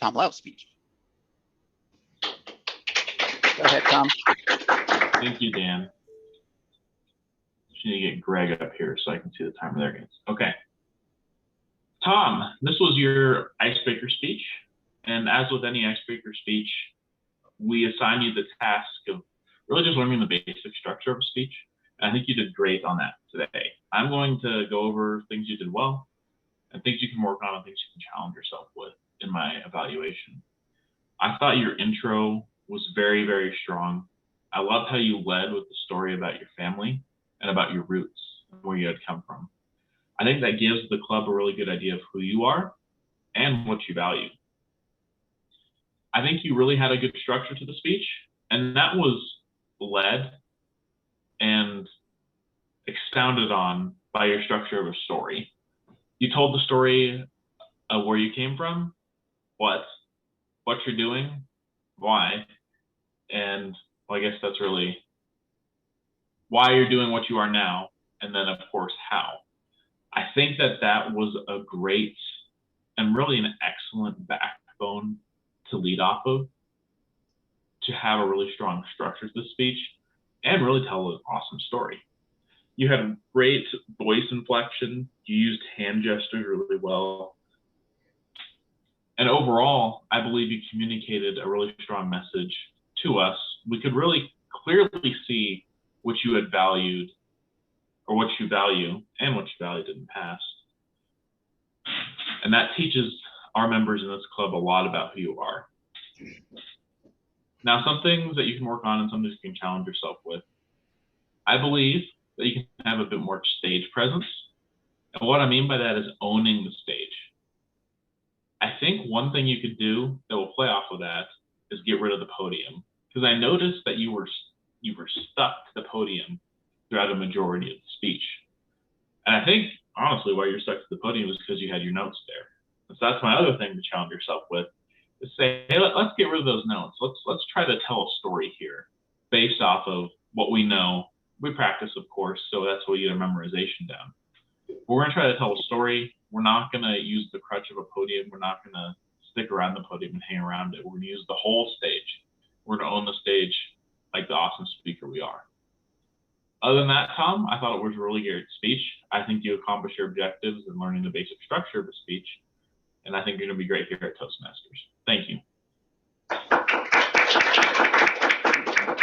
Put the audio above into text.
Tom Lau speech. Go ahead, Tom. Thank you, Dan. Just need to get Greg up here so I can see the timer there again. Okay. Tom, this was your icebreaker speech. And as with any icebreaker speech, we assign you the task of really just learning the basic structure of a speech. And I think you did great on that today. I'm going to go over things you did well and things you can work on and things you can challenge yourself with in my evaluation. I thought your intro was very, very strong. I loved how you led with the story about your family and about your roots, where you had come from. I think that gives the club a really good idea of who you are and what you value. I think you really had a good structure to the speech, and that was led and expounded on by your structure of a story. You told the story of where you came from, what you're doing, why, and well, I guess that's really why you're doing what you are now, and then of course how. I think that was a great and really an excellent backbone to lead off of, to have a really strong structure to the speech and really tell an awesome story. You had great voice inflection. You used hand gestures really well. And overall, I believe you communicated a really strong message to us. We could really clearly see what you had valued, or what you value and what you valued in the past. And that teaches our members in this club a lot about who you are. Now, some things that you can work on and some things you can challenge yourself with. I believe that you can have a bit more stage presence. And what I mean by that is owning the stage. I think one thing you could do that will play off of that is get rid of the podium. Because I noticed that you were stuck to the podium throughout a majority of the speech. And I think, honestly, why you're stuck to the podium is because you had your notes there. So that's my other thing to challenge yourself with, is say, hey, let's get rid of those notes. Let's try to tell a story here based off of what we know. We practice, of course, so that's why you get a memorization down. We're going to try to tell a story. We're not going to use the crutch of a podium. We're not going to stick around the podium and hang around it. We're going to use the whole stage. We're going to own the stage like the awesome speaker we are. Other than that, Tom, I thought it was a really great speech. I think you accomplished your objectives in learning the basic structure of a speech. And I think you're going to be great here at Toastmasters. Thank you.